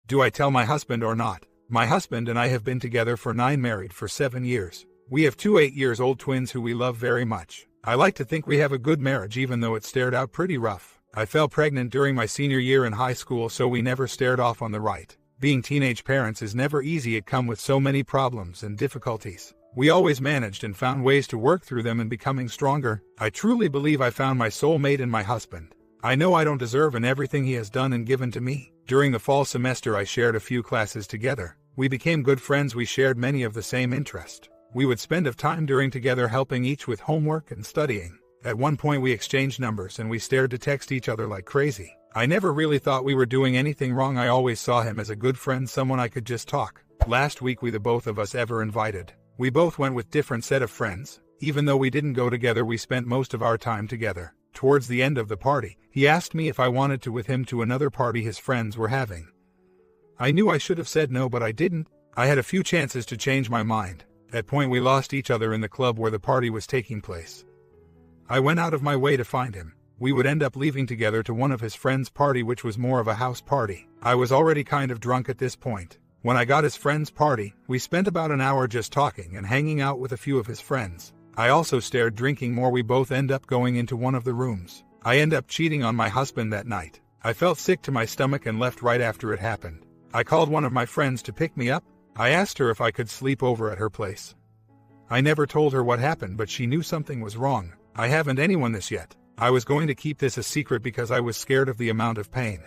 Do I tell my husband or not? My husband and I have been together for 9, married for 7 years. We have 2 8-year-old twins who we love very much. I like to think we have a good marriage even though it started out pretty rough. I fell pregnant during my senior year in high school, so we never stared off on the right. Being teenage parents is never easy. It comes with so many problems and difficulties. We always managed and found ways to work through them and becoming stronger. I truly believe I found my soulmate in my husband. I know I don't deserve and everything he has done and given to me. During the fall semester I shared a few classes together. We became good friends. We shared many of the same interests. We would spend time during together helping each with homework and studying. At one point we exchanged numbers and we started to text each other like crazy. I never really thought we were doing anything wrong. I always saw him as a good friend, someone I could just talk. Last week the both of us ever invited. We both went with different set of friends. Even though we didn't go together, we spent most of our time together. Towards the end of the party, he asked me if I wanted to with him to another party his friends were having. I knew I should have said no, but I didn't. I had a few chances to change my mind. At that point we lost each other in the club where the party was taking place. I went out of my way to find him. We would end up leaving together to one of his friend's party, which was more of a house party. I was already kind of drunk at this point. When I got his friend's party, we spent about an hour just talking and hanging out with a few of his friends. I also started drinking more. We both end up going into one of the rooms. I end up cheating on my husband that night. I felt sick to my stomach and left right after it happened. I called one of my friends to pick me up. I asked her if I could sleep over at her place. I never told her what happened, but she knew something was wrong. I haven't anyone this yet. I was going to keep this a secret because I was scared of the amount of pain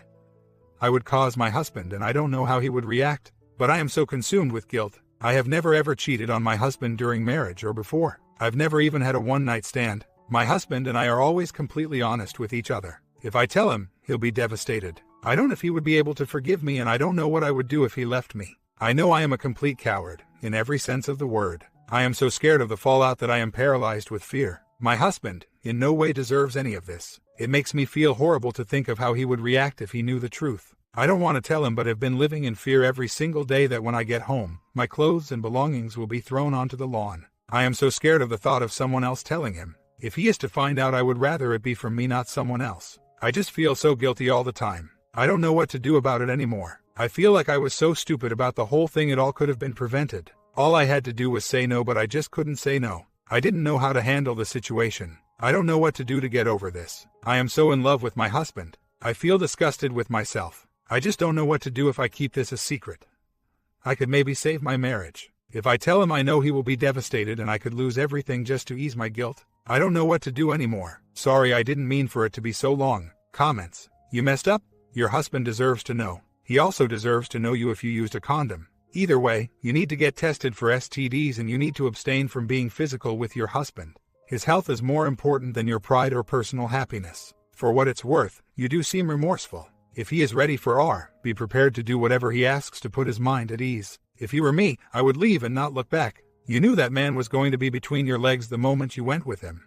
I would cause my husband, and I don't know how he would react. But I am so consumed with guilt. I have never ever cheated on my husband during marriage or before. I've never even had a one-night stand. My husband and I are always completely honest with each other. If I tell him, he'll be devastated. I don't know if he would be able to forgive me, and I don't know what I would do if he left me. I know I am a complete coward, in every sense of the word. I am so scared of the fallout that I am paralyzed with fear. My husband, in no way deserves any of this. It makes me feel horrible to think of how he would react if he knew the truth. I don't want to tell him, but have been living in fear every single day that when I get home, my clothes and belongings will be thrown onto the lawn. I am so scared of the thought of someone else telling him. If he is to find out, I would rather it be from me, not someone else. I just feel so guilty all the time. I don't know what to do about it anymore. I feel like I was so stupid about the whole thing. It all could have been prevented. All I had to do was say no, but I just couldn't say no. I didn't know how to handle the situation. I don't know what to do to get over this. I am so in love with my husband. I feel disgusted with myself. I just don't know what to do if I keep this a secret. I could maybe save my marriage. If I tell him, I know he will be devastated and I could lose everything just to ease my guilt. I don't know what to do anymore. Sorry, I didn't mean for it to be so long. Comments. You messed up? Your husband deserves to know. He also deserves to know you if you used a condom. Either way, you need to get tested for STDs and you need to abstain from being physical with your husband. His health is more important than your pride or personal happiness. For what it's worth, you do seem remorseful. If he is ready for R, be prepared to do whatever he asks to put his mind at ease. If you were me, I would leave and not look back. You knew that man was going to be between your legs the moment you went with him.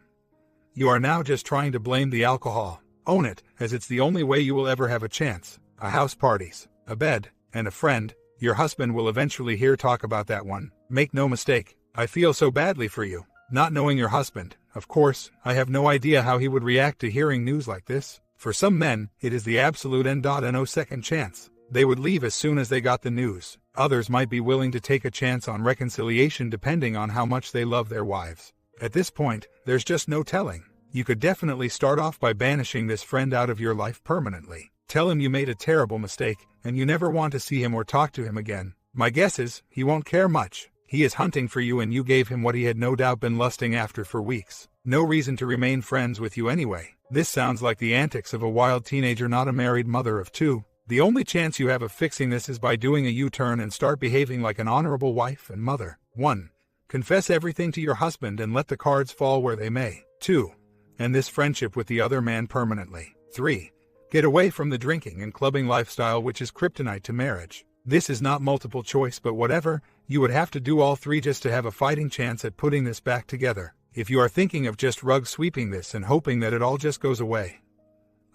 You are now just trying to blame the alcohol. Own it, as it's the only way you will ever have a chance. A house parties, a bed, and a friend. Your husband will eventually hear talk about that one. Make no mistake, I feel so badly for you. Not knowing your husband, of course, I have no idea how he would react to hearing news like this. For some men, it is the absolute end. No second chance. They would leave as soon as they got the news. Others might be willing to take a chance on reconciliation depending on how much they love their wives. At this point, there's just no telling. You could definitely start off by banishing this friend out of your life permanently. Tell him you made a terrible mistake, and you never want to see him or talk to him again. My guess is, he won't care much. He is hunting for you and you gave him what he had no doubt been lusting after for weeks. No reason to remain friends with you anyway. This sounds like the antics of a wild teenager, not a married mother of two. The only chance you have of fixing this is by doing a U-turn and start behaving like an honorable wife and mother. 1. Confess everything to your husband and let the cards fall where they may. 2. End this friendship with the other man permanently. 3. Get away from the drinking and clubbing lifestyle, which is kryptonite to marriage. This is not multiple choice, but whatever, you would have to do all three just to have a fighting chance at putting this back together. If you are thinking of just rug sweeping this and hoping that it all just goes away,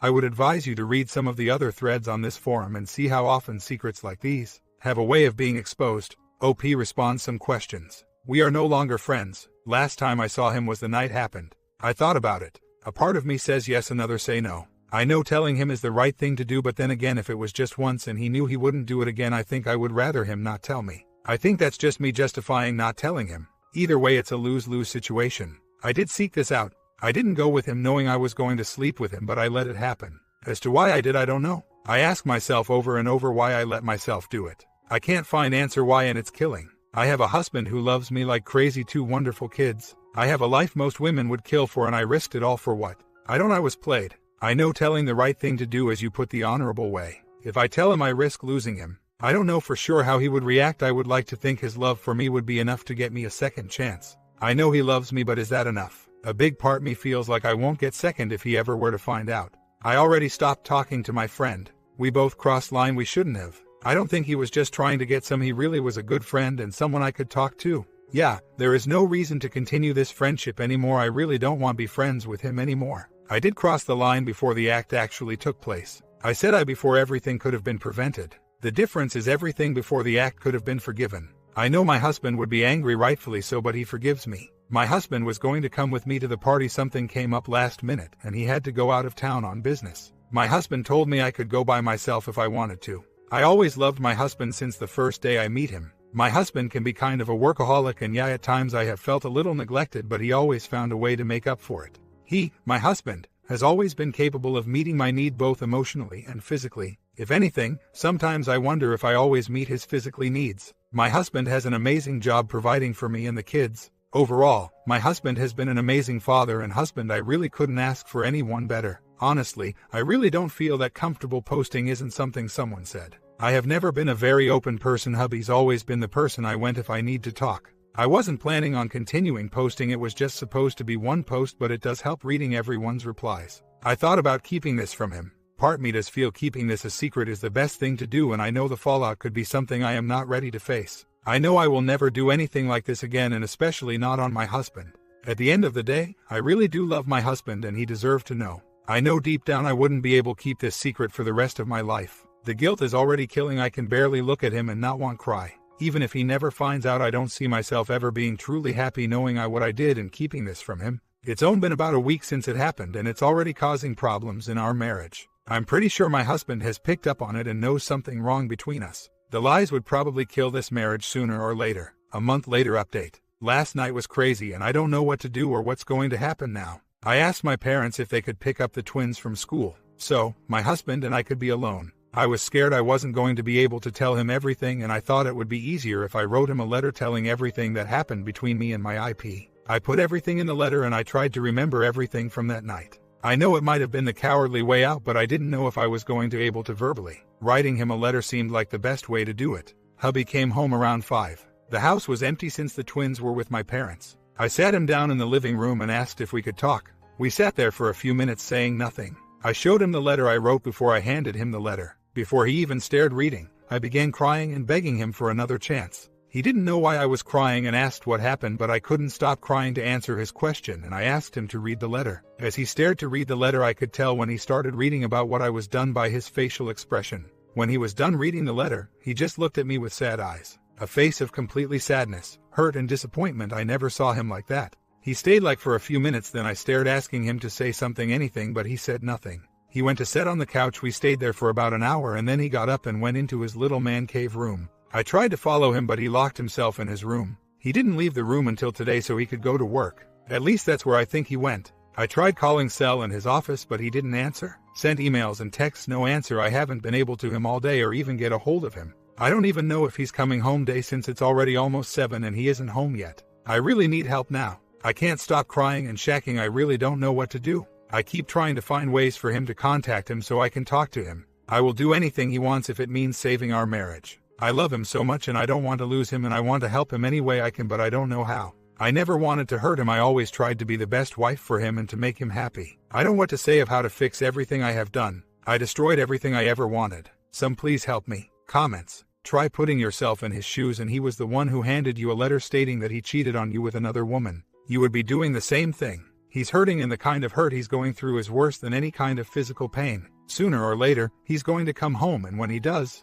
I would advise you to read some of the other threads on this forum and see how often secrets like these have a way of being exposed. OP responds some questions. We are no longer friends. Last time I saw him was the night happened. I thought about it. A part of me says yes, another say no. I know telling him is the right thing to do, but then again, if it was just once and he knew he wouldn't do it again, I think I would rather him not tell me. I think that's just me justifying not telling him. Either way, it's a lose-lose situation. I did seek this out. I didn't go with him knowing I was going to sleep with him, but I let it happen. As to why I did, I don't know. I ask myself over and over why I let myself do it. I can't find answer why, and it's killing. I have a husband who loves me like crazy, 2 wonderful kids. I have a life most women would kill for, and I risked it all for what? I was played. I know telling the right thing to do, as you put, the honorable way. If I tell him I risk losing him, I don't know for sure how he would react. I would like to think his love for me would be enough to get me a second chance. I know he loves me, but is that enough? A big part me feels like I won't get second if he ever were to find out. I already stopped talking to my friend. We both crossed line we shouldn't have. I don't think he was just trying to get some. He really was a good friend and someone I could talk to. Yeah, there is no reason to continue this friendship anymore. I really don't want to be friends with him anymore. I did cross the line before the act actually took place. I said before everything could have been prevented. The difference is everything before the act could have been forgiven. I know my husband would be angry, rightfully so, but he forgives me. My husband was going to come with me to the party. Something came up last minute and he had to go out of town on business. My husband told me I could go by myself if I wanted to. I always loved my husband since the first day I meet him. My husband can be kind of a workaholic, and yeah, at times I have felt a little neglected, but he always found a way to make up for it. He, my husband, has always been capable of meeting my need both emotionally and physically. If anything, sometimes I wonder if I always meet his physically needs. My husband has an amazing job providing for me and the kids. Overall, my husband has been an amazing father and husband. I really couldn't ask for anyone better. Honestly, I really don't feel that comfortable posting isn't something someone said. I have never been a very open person. Hubby's always been the person I went if I need to talk. I wasn't planning on continuing posting. It was just supposed to be one post, but it does help reading everyone's replies. I thought about keeping this from him. Part me does feel keeping this a secret is the best thing to do, and I know the fallout could be something I am not ready to face. I know I will never do anything like this again, and especially not on my husband. At the end of the day, I really do love my husband and he deserved to know. I know deep down I wouldn't be able to keep this secret for the rest of my life. The guilt is already killing. I can barely look at him and not want to cry. Even if he never finds out, I don't see myself ever being truly happy knowing what I did and keeping this from him. It's only been about a week since it happened, and it's already causing problems in our marriage. I'm pretty sure my husband has picked up on it and knows something wrong between us. The lies would probably kill this marriage sooner or later. A month later update. Last night was crazy and I don't know what to do or what's going to happen now. I asked my parents if they could pick up the twins from school, so my husband and I could be alone. I was scared I wasn't going to be able to tell him everything, and I thought it would be easier if I wrote him a letter telling everything that happened between me and my IP. I put everything in the letter and I tried to remember everything from that night. I know it might have been the cowardly way out, but I didn't know if I was going to be able to verbally. Writing him a letter seemed like the best way to do it. Hubby came home around 5. The house was empty since the twins were with my parents. I sat him down in the living room and asked if we could talk. We sat there for a few minutes saying nothing. I showed him the letter I wrote before I handed him the letter. Before he even started reading, I began crying and begging him for another chance. He didn't know why I was crying and asked what happened, but I couldn't stop crying to answer his question, and I asked him to read the letter. As he started to read the letter, I could tell when he started reading about what I was done by his facial expression. When he was done reading the letter, he just looked at me with sad eyes. A face of completely sadness, hurt and disappointment. I never saw him like that. He stayed like for a few minutes, then I stared asking him to say something, anything, but he said nothing. He went to sit on the couch. We stayed there for about an hour and then he got up and went into his little man cave room. I tried to follow him, but he locked himself in his room. He didn't leave the room until today so he could go to work. At least that's where I think he went. I tried calling Cell in his office, but he didn't answer. Sent emails and texts, no answer. I haven't been able to him all day or even get a hold of him. I don't even know if he's coming home day since it's already almost 7 and he isn't home yet. I really need help now. I can't stop crying and shacking. I really don't know what to do. I keep trying to find ways for him to contact him so I can talk to him. I will do anything he wants if it means saving our marriage. I love him so much and I don't want to lose him, and I want to help him any way I can, but I don't know how. I never wanted to hurt him. I always tried to be the best wife for him and to make him happy. I don't know what to say of how to fix everything I have done. I destroyed everything I ever wanted. Some please help me. Comments. Try putting yourself in his shoes and he was the one who handed you a letter stating that he cheated on you with another woman. You would be doing the same thing. He's hurting, and the kind of hurt he's going through is worse than any kind of physical pain. Sooner or later, he's going to come home, and when he does,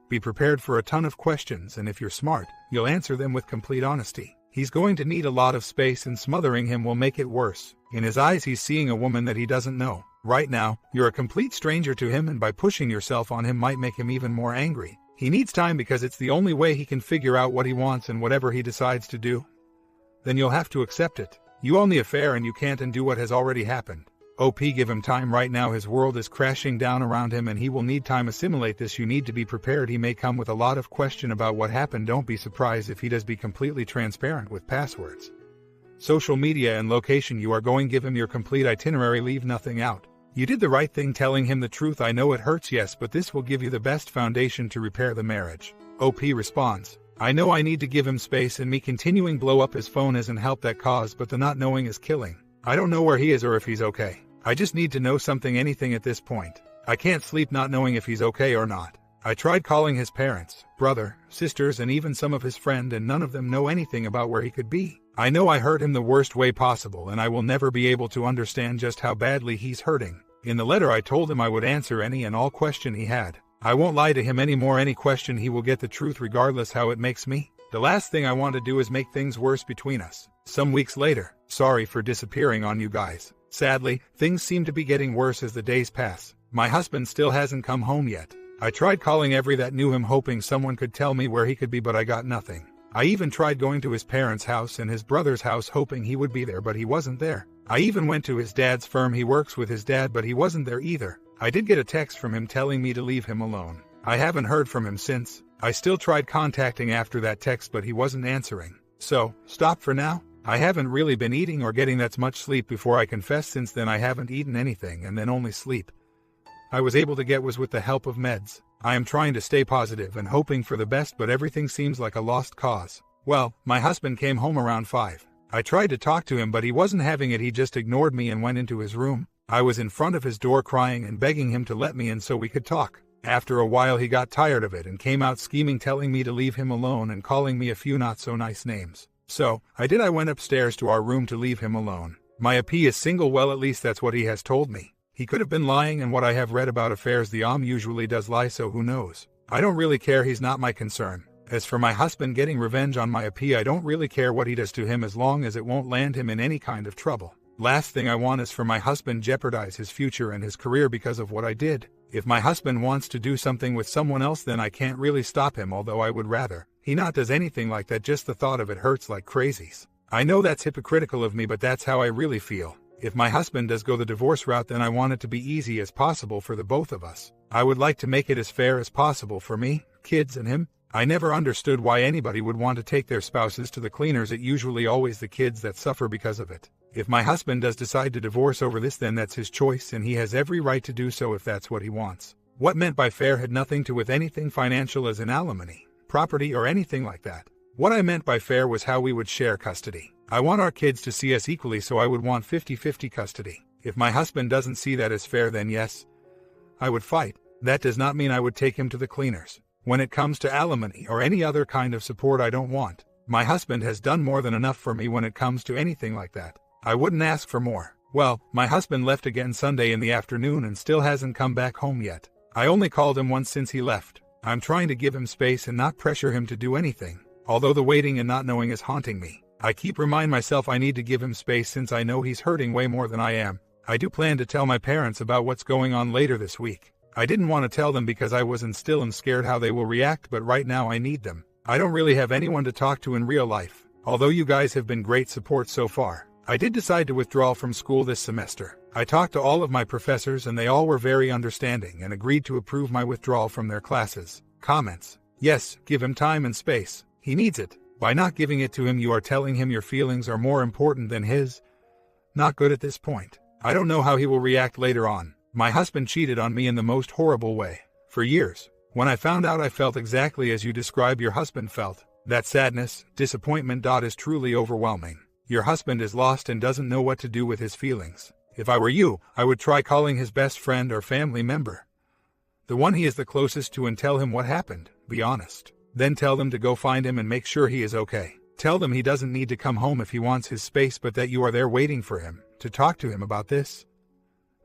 be prepared for a ton of questions, and if you're smart, you'll answer them with complete honesty. He's going to need a lot of space, and smothering him will make it worse. In his eyes he's seeing a woman that he doesn't know. Right now, you're a complete stranger to him, and by pushing yourself on him might make him even more angry. He needs time because it's the only way he can figure out what he wants and whatever he decides to do. Then you'll have to accept it. You own the affair and you can't undo what has already happened. OP, give him time. Right now his world is crashing down around him and he will need time to assimilate this. You need to be prepared. He may come with a lot of question about what happened. Don't be surprised if he does. Be completely transparent with passwords, social media and location you are going. Give him your complete itinerary. Leave nothing out. You did the right thing telling him the truth. I know it hurts, yes, but this will give you the best foundation to repair the marriage. OP responds, I know I need to give him space, and me continuing blow up his phone isn't help that cause, but the not knowing is killing. I don't know where he is or if he's okay. I just need to know something, anything at this point. I can't sleep not knowing if he's okay or not. I tried calling his parents, brother, sisters, and even some of his friend, and none of them know anything about where he could be. I know I hurt him the worst way possible, and I will never be able to understand just how badly he's hurting. In the letter I told him I would answer any and all question he had. I won't lie to him anymore. Any question he will get the truth regardless how it makes me. The last thing I want to do is make things worse between us. Some weeks later, sorry for disappearing on you guys. Sadly, things seem to be getting worse as the days pass. My husband still hasn't come home yet. I tried calling every that knew him hoping someone could tell me where he could be, but I got nothing. I even tried going to his parents' house and his brother's house hoping he would be there, but he wasn't there. I even went to his dad's firm. He works with his dad, but he wasn't there either. I did get a text from him telling me to leave him alone. I haven't heard from him since. I still tried contacting after that text, but he wasn't answering. So, stop for now. I haven't really been eating or getting that much sleep. Before I confess, since then I haven't eaten anything and then only sleep I was able to get was with the help of meds. I am trying to stay positive and hoping for the best, but everything seems like a lost cause. Well, my husband came home around 5. I tried to talk to him, but he wasn't having it. He just ignored me and went into his room. I was in front of his door crying and begging him to let me in so we could talk. After a while he got tired of it and came out scheming, telling me to leave him alone and calling me a few not so nice names. So, I did. I went upstairs to our room to leave him alone. My AP is single. Well, at least that's what he has told me. He could have been lying, and what I have read about affairs, the usually does lie, so who knows. I don't really care. He's not my concern. As for my husband getting revenge on my AP, I don't really care what he does to him as long as it won't land him in any kind of trouble. Last thing I want is for my husband jeopardize his future and his career because of what I did. If my husband wants to do something with someone else, then I can't really stop him, although I would rather he not does anything like that. Just the thought of it hurts like crazies. I know that's hypocritical of me, but that's how I really feel. If my husband does go the divorce route, then I want it to be easy as possible for the both of us. I would like to make it as fair as possible for me, kids, and him. I never understood why anybody would want to take their spouses to the cleaners. It usually always the kids that suffer because of it. If my husband does decide to divorce over this, then that's his choice and he has every right to do so if that's what he wants. What meant by fair had nothing to do with anything financial as in alimony, property, or anything like that. What I meant by fair was how we would share custody. I want our kids to see us equally, so I would want 50-50 custody. If my husband doesn't see that as fair, then yes, I would fight. That does not mean I would take him to the cleaners. When it comes to alimony or any other kind of support, I don't want. My husband has done more than enough for me when it comes to anything like that. I wouldn't ask for more. Well, my husband left again Sunday in the afternoon and still hasn't come back home yet. I only called him once since he left. I'm trying to give him space and not pressure him to do anything, although the waiting and not knowing is haunting me. I keep reminding myself I need to give him space since I know he's hurting way more than I am. I do plan to tell my parents about what's going on later this week. I didn't want to tell them because I wasn't still and scared how they will react, but right now I need them. I don't really have anyone to talk to in real life. Although you guys have been great support so far, I did decide to withdraw from school this semester. I talked to all of my professors and they all were very understanding and agreed to approve my withdrawal from their classes. Comments. Yes, give him time and space. He needs it. By not giving it to him, you are telling him your feelings are more important than his. Not good at this point. I don't know how he will react later on. My husband cheated on me in the most horrible way. For years, when I found out, I felt exactly as you describe your husband felt. That sadness, disappointment. Is truly overwhelming. Your husband is lost and doesn't know what to do with his feelings. If I were you, I would try calling his best friend or family member, the one he is the closest to, and tell him what happened. Be honest. Then tell them to go find him and make sure he is okay. Tell them he doesn't need to come home if he wants his space, but that you are there waiting for him, to talk to him about this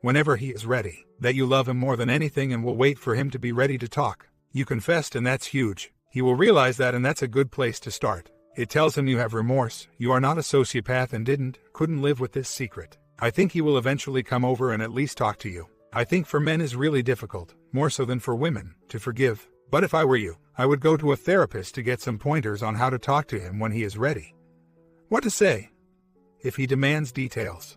whenever he is ready. That you love him more than anything and will wait for him to be ready to talk. You confessed, and that's huge. He will realize that, and that's a good place to start. It tells him you have remorse, you are not a sociopath and couldn't live with this secret. I think he will eventually come over and at least talk to you. I think for men is really difficult, more so than for women, to forgive. But if I were you, I would go to a therapist to get some pointers on how to talk to him when he is ready. What to say? If he demands details.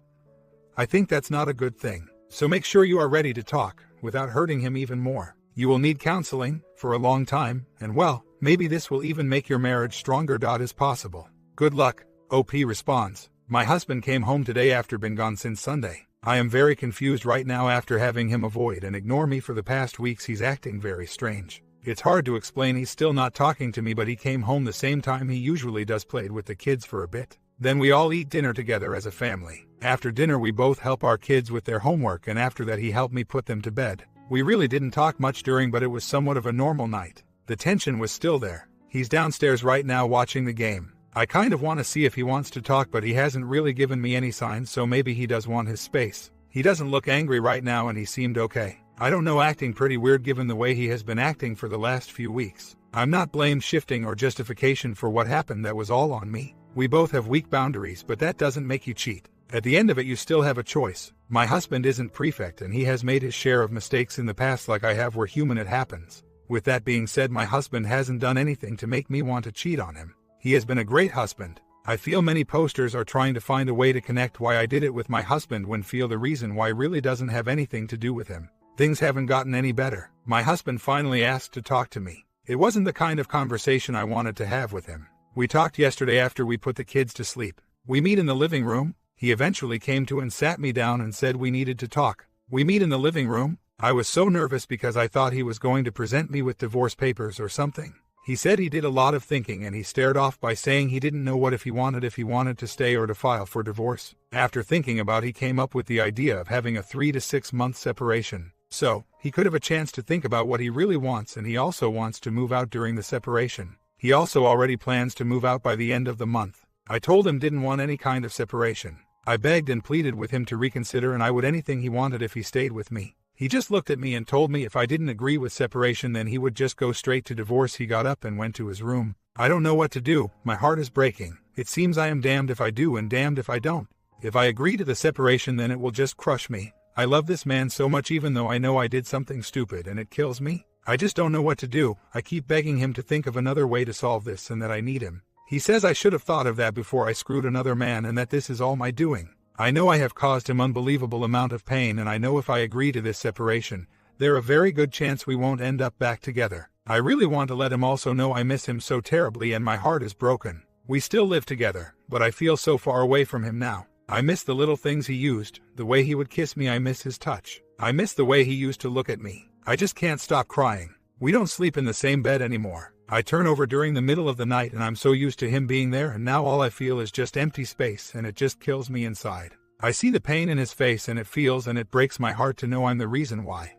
I think that's not a good thing. So make sure you are ready to talk, without hurting him even more. You will need counseling, for a long time, and well, maybe this will even make your marriage stronger. As possible. Good luck. OP responds. My husband came home today after been gone since Sunday. I am very confused right now after having him avoid and ignore me for the past weeks. He's acting very strange. It's hard to explain. He's still not talking to me, but he came home the same time he usually does, played with the kids for a bit. Then we all eat dinner together as a family. After dinner we both help our kids with their homework, and after that he helped me put them to bed. We really didn't talk much during, but it was somewhat of a normal night. The tension was still there. He's downstairs right now watching the game. I kind of want to see if he wants to talk, but he hasn't really given me any signs, so maybe he does want his space. He doesn't look angry right now and he seemed okay. I don't know, acting pretty weird given the way he has been acting for the last few weeks. I'm not blame shifting or justification for what happened, that was all on me. We both have weak boundaries, but that doesn't make you cheat. At the end of it you still have a choice. My husband isn't perfect and he has made his share of mistakes in the past like I have. We're human, it happens. With that being said, my husband hasn't done anything to make me want to cheat on him. He has been a great husband. I feel many posters are trying to find a way to connect why I did it with my husband when feel the reason why really doesn't have anything to do with him. Things haven't gotten any better. My husband finally asked to talk to me. It wasn't the kind of conversation I wanted to have with him. We talked yesterday after we put the kids to sleep. We meet in the living room. He eventually came to and sat me down and said we needed to talk. We meet in the living room. I was so nervous because I thought he was going to present me with divorce papers or something. He said he did a lot of thinking and he stared off by saying he didn't know if he wanted to stay or to file for divorce. After thinking about, he came up with the idea of having a 3 to 6 month separation. So, he could have a chance to think about what he really wants, and he also wants to move out during the separation. He also already plans to move out by the end of the month. I told him didn't want any kind of separation. I begged and pleaded with him to reconsider and I would anything he wanted if he stayed with me. He just looked at me and told me if I didn't agree with separation then he would just go straight to divorce. He got up and went to his room. I don't know what to do. My heart is breaking. It seems I am damned if I do and damned if I don't. If I agree to the separation then it will just crush me. I love this man so much even though I know I did something stupid and it kills me. I just don't know what to do. I keep begging him to think of another way to solve this and that I need him. He says I should have thought of that before I screwed another man and that this is all my doing. I know I have caused him unbelievable amount of pain and I know if I agree to this separation, there a very good chance we won't end up back together. I really want to let him also know I miss him so terribly and my heart is broken. We still live together, but I feel so far away from him now. I miss the little things he used, the way he would kiss me. I miss his touch. I miss the way he used to look at me. I just can't stop crying. We don't sleep in the same bed anymore. I turn over during the middle of the night and I'm so used to him being there and now all I feel is just empty space and it just kills me inside. I see the pain in his face and it breaks my heart to know I'm the reason why.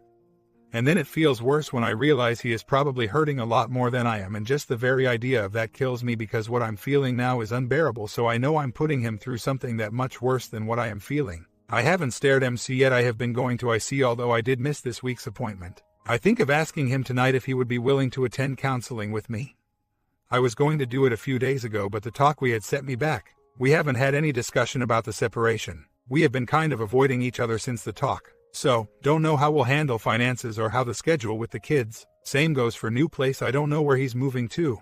And then it feels worse when I realize he is probably hurting a lot more than I am, and just the very idea of that kills me because what I'm feeling now is unbearable, so I know I'm putting him through something that much worse than what I am feeling. I haven't stared MC yet. I have been going to IC although I did miss this week's appointment. I think of asking him tonight if he would be willing to attend counseling with me. I was going to do it a few days ago but the talk we had set me back. We haven't had any discussion about the separation. We have been kind of avoiding each other since the talk. So, don't know how we'll handle finances or how the schedule with the kids. Same goes for new place. I don't know where he's moving to.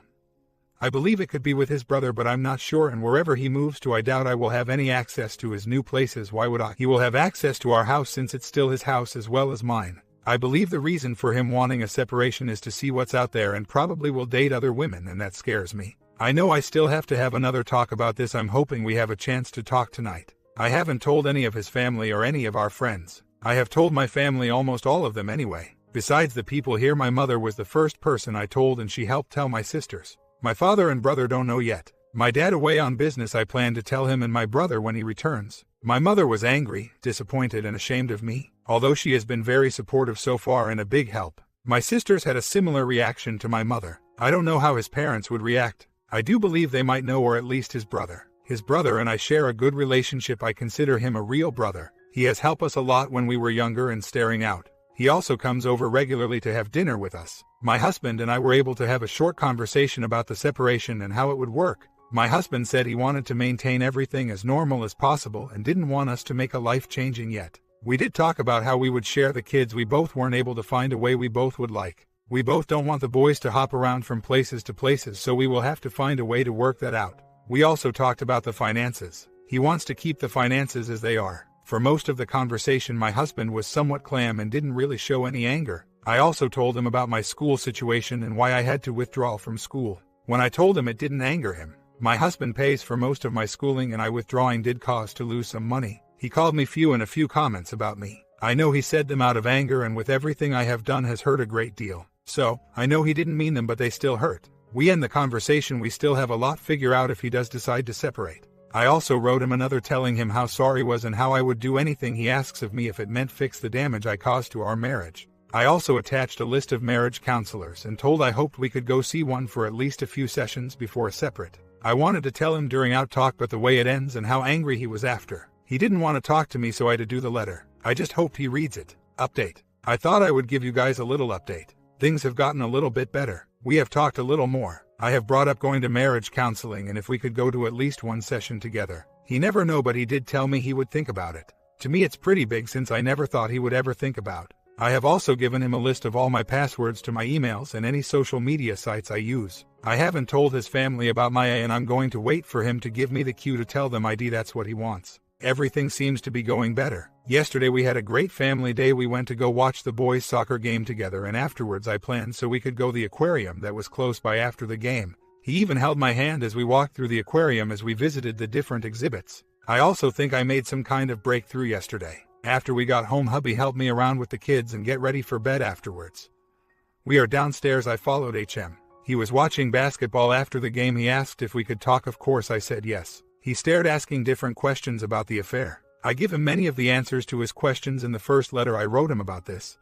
I believe it could be with his brother but I'm not sure, and wherever he moves to I doubt I will have any access to his new places. Why would I? He will have access to our house since it's still his house as well as mine. I believe the reason for him wanting a separation is to see what's out there and probably will date other women, and that scares me. I know I still have to have another talk about this. I'm hoping we have a chance to talk tonight. I haven't told any of his family or any of our friends. I have told my family, almost all of them anyway. Besides the people here, my mother was the first person I told and she helped tell my sisters. My father and brother don't know yet. My dad away on business. I plan to tell him and my brother when he returns. My mother was angry, disappointed and ashamed of me, although she has been very supportive so far and a big help. My sisters had a similar reaction to my mother. I don't know how his parents would react. I do believe they might know, or at least his brother. His brother and I share a good relationship. I consider him a real brother. He has helped us a lot when we were younger and staring out. He also comes over regularly to have dinner with us. My husband and I were able to have a short conversation about the separation and how it would work. My husband said he wanted to maintain everything as normal as possible and didn't want us to make a life-changing yet. We did talk about how we would share the kids. We both weren't able to find a way we both would like. We both don't want the boys to hop around from places to places, so we will have to find a way to work that out. We also talked about the finances. He wants to keep the finances as they are. For most of the conversation, my husband was somewhat calm and didn't really show any anger. I also told him about my school situation and why I had to withdraw from school. When I told him, it didn't anger him. My husband pays for most of my schooling and I withdrawing did cause to lose some money. He called me few and a few comments about me. I know he said them out of anger, and with everything I have done has hurt a great deal. So, I know he didn't mean them, but they still hurt. We end the conversation. We still have a lot to figure out if he does decide to separate. I also wrote him another telling him how sorry I was and how I would do anything he asks of me if it meant fix the damage I caused to our marriage. I also attached a list of marriage counselors and told I hoped we could go see one for at least a few sessions before separate. I wanted to tell him during our talk, but the way it ends and how angry he was after. He didn't want to talk to me, so I had to do the letter. I just hoped he reads it. Update. I thought I would give you guys a little update. Things have gotten a little bit better. We have talked a little more. I have brought up going to marriage counseling and if we could go to at least one session together. He never know, but he did tell me he would think about it. To me it's pretty big, since I never thought he would ever think about. I have also given him a list of all my passwords to my emails and any social media sites I use. I haven't told his family about my and I'm going to wait for him to give me the cue to tell them that's what he wants. Everything seems to be going better. Yesterday we had a great family day. We went to go watch the boys' soccer game together, and afterwards I planned so we could go to the aquarium that was close by after the game. He even held my hand as we walked through the aquarium as we visited the different exhibits. I also think I made some kind of breakthrough yesterday. After we got home, hubby helped me around with the kids and get ready for bed afterwards. We are downstairs. I followed HM. He was watching basketball after the game. He asked if we could talk. Of course I said yes. He stared, asking different questions about the affair. I give him many of the answers to his questions in the first letter I wrote him about this.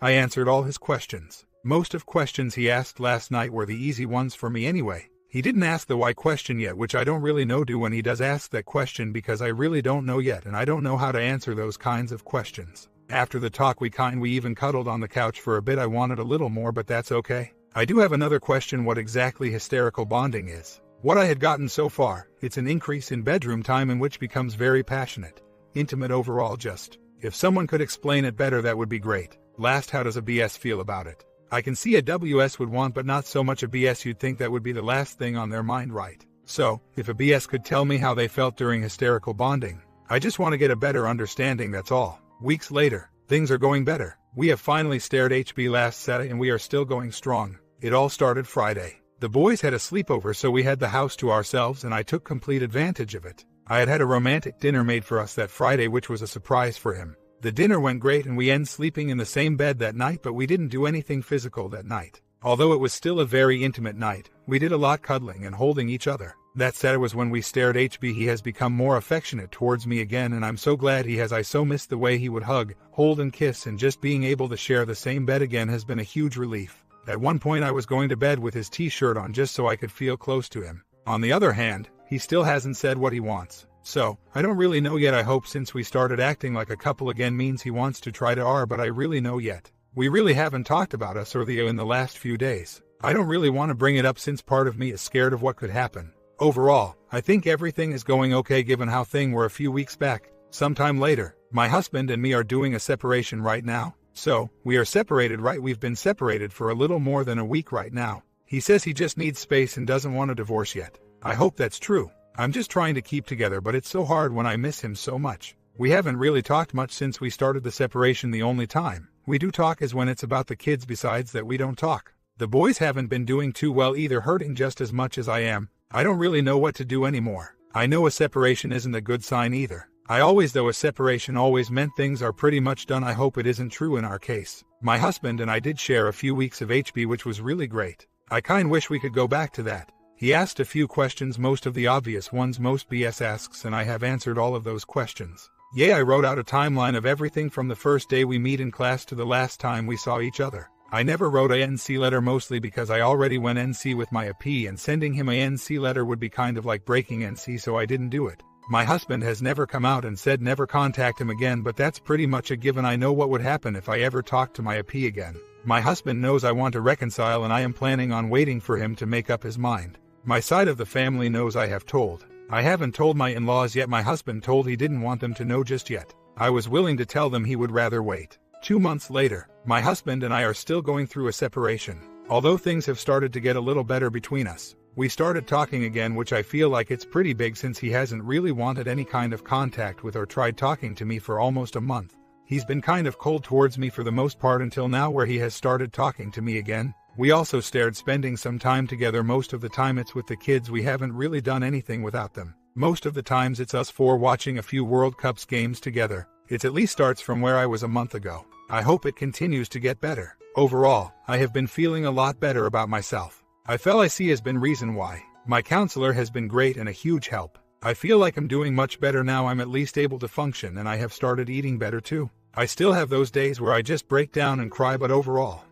I answered all his questions. Most of questions he asked last night were the easy ones for me anyway. He didn't ask the why question yet, which I don't really know do when he does ask that question, because I really don't know yet and I don't know how to answer those kinds of questions. After the talk we even cuddled on the couch for a bit. I wanted a little more, but that's okay. I do have another question: what exactly hysterical bonding is. What I had gotten so far, it's an increase in bedroom time in which becomes very passionate, intimate overall. Just, if someone could explain it better, that would be great. Last, how does a BS feel about it? I can see a WS would want, but not so much a BS. You'd think that would be the last thing on their mind, right? So, if a BS could tell me how they felt during hysterical bonding, I just want to get a better understanding, that's all. Weeks later, things are going better. We have finally stared HB last Saturday and we are still going strong. It all started Friday. The boys had a sleepover, so we had the house to ourselves and I took complete advantage of it. I had a romantic dinner made for us that Friday, which was a surprise for him. The dinner went great and we ended sleeping in the same bed that night, but we didn't do anything physical that night. Although it was still a very intimate night, we did a lot cuddling and holding each other. That Saturday was when we stared HB. He has become more affectionate towards me again, and I'm so glad he has. I so missed the way he would hug, hold and kiss, and just being able to share the same bed again has been a huge relief. At one point I was going to bed with his t-shirt on just so I could feel close to him. On the other hand, he still hasn't said what he wants. So, I don't really know yet. I hope since we started acting like a couple again means he wants to try to but I really know yet. We really haven't talked about us or in the last few days. I don't really want to bring it up since part of me is scared of what could happen. Overall, I think everything is going okay given how things were a few weeks back. Sometime later, my husband and me are doing a separation right now. So, we are separated, right? We've been separated for a little more than a week right now. He says he just needs space and doesn't want a divorce yet. I hope that's true. I'm just trying to keep together, but it's so hard when I miss him so much. We haven't really talked much since we started the separation. The only time we do talk is when it's about the kids. Besides that, we don't talk. The boys haven't been doing too well either, hurting just as much as I am. I don't really know what to do anymore. I know a separation isn't a good sign either. Though a separation always meant things are pretty much done. I hope it isn't true in our case. My husband and I did share a few weeks of HB, which was really great. I wish we could go back to that. He asked a few questions, most of the obvious ones most BS asks, and I have answered all of those questions. I wrote out a timeline of everything from the first day we meet in class to the last time we saw each other. I never wrote a NC letter, mostly because I already went NC with my AP, and sending him a NC letter would be kind of like breaking NC, so I didn't do it. My husband has never come out and said never contact him again, but that's pretty much a given. I know what would happen if I ever talked to my AP again. My husband knows I want to reconcile and I am planning on waiting for him to make up his mind. My side of the family knows I have told. I haven't told my in-laws yet. My husband told he didn't want them to know just yet. I was willing to tell them, he would rather wait. 2 months later, my husband and I are still going through a separation. Although things have started to get a little better between us, we started talking again, which I feel like it's pretty big since he hasn't really wanted any kind of contact with or tried talking to me for almost a month. He's been kind of cold towards me for the most part until now, where he has started talking to me again. We also started spending some time together. Most of the time it's with the kids. We haven't really done anything without them. Most of the times it's us four watching a few World Cups games together. It at least starts from where I was a month ago. I hope it continues to get better. Overall, I have been feeling a lot better about myself. IC has been reason why. My counselor has been great and a huge help. I feel like I'm doing much better now. I'm at least able to function, and I have started eating better too. I still have those days where I just break down and cry, but overall,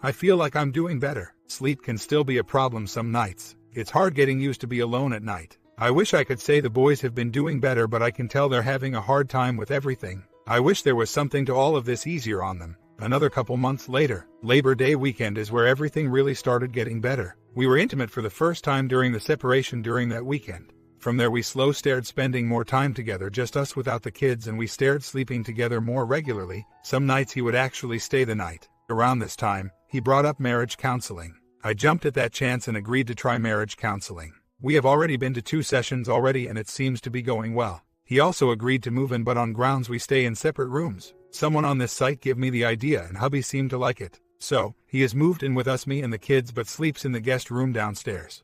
I feel like I'm doing better. Sleep can still be a problem some nights. It's hard getting used to be alone at night. I wish I could say the boys have been doing better, but I can tell they're having a hard time with everything. I wish there was something to all of this easier on them. Another couple months later, Labor Day weekend is where everything really started getting better. We were intimate for the first time during the separation during that weekend. From there we slowly started spending more time together, just us without the kids, and we started sleeping together more regularly. Some nights he would actually stay the night. Around this time, he brought up marriage counseling. I jumped at that chance and agreed to try marriage counseling. We have already been to 2 sessions already and it seems to be going well. He also agreed to move in, but on grounds we stay in separate rooms. Someone on this site gave me the idea and hubby seemed to like it. So, he has moved in with us, me and the kids, but sleeps in the guest room downstairs.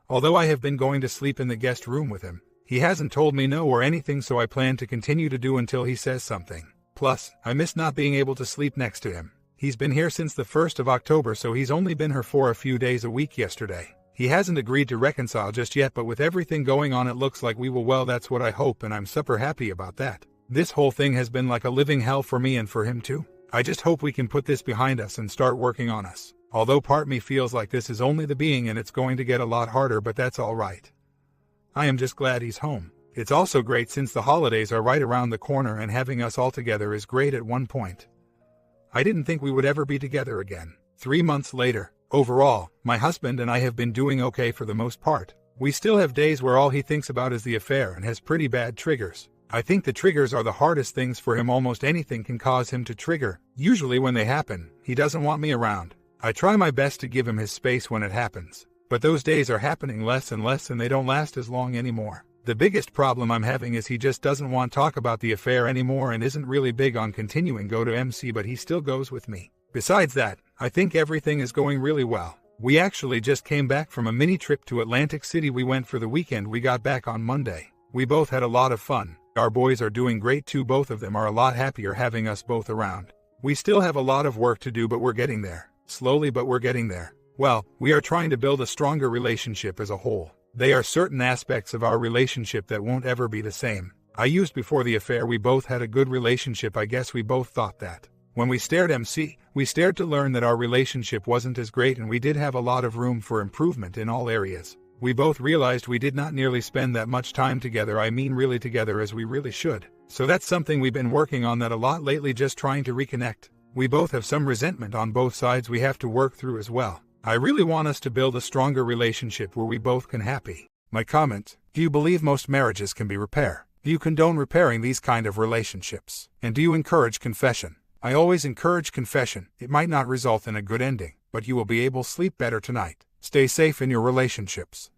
Although I have been going to sleep in the guest room with him, he hasn't told me no or anything, so I plan to continue to do until he says something. Plus, I miss not being able to sleep next to him. He's been here since the 1st of October, so he's only been here for a few days a week yesterday. He hasn't agreed to reconcile just yet, but with everything going on it looks like we will. Well, that's what I hope, and I'm super happy about that. This whole thing has been like a living hell for me and for him too. I just hope we can put this behind us and start working on us. Although part me feels like this is only the beginning and it's going to get a lot harder, but that's alright. I am just glad he's home. It's also great since the holidays are right around the corner, and having us all together is great. At one point, I didn't think we would ever be together again. 3 months later, overall, my husband and I have been doing okay for the most part. We still have days where all he thinks about is the affair and has pretty bad triggers. I think the triggers are the hardest things for him. Almost anything can cause him to trigger. Usually when they happen, he doesn't want me around. I try my best to give him his space when it happens, but those days are happening less and less and they don't last as long anymore. The biggest problem I'm having is he just doesn't want to talk about the affair anymore and isn't really big on continuing go to MC, but he still goes with me. Besides that, I think everything is going really well. We actually just came back from a mini trip to Atlantic City. We went for the weekend. We got back on Monday. We both had a lot of fun. Our boys are doing great too. Both of them are a lot happier having us both around. We still have a lot of work to do, but we're getting there. Slowly, but we're getting there. Well, we are trying to build a stronger relationship as a whole. There are certain aspects of our relationship that won't ever be the same. I used before the affair we both had a good relationship. I guess we both thought that. When we started MC, we started to learn that our relationship wasn't as great and we did have a lot of room for improvement in all areas. We both realized we did not nearly spend that much time together, I mean really together, as we really should. So that's something we've been working on that a lot lately, just trying to reconnect. We both have some resentment on both sides we have to work through as well. I really want us to build a stronger relationship where we both can happy. My comment: do you believe most marriages can be repaired? Do you condone repairing these kind of relationships? And do you encourage confession? I always encourage confession. It might not result in a good ending, but you will be able to sleep better tonight. Stay safe in your relationships.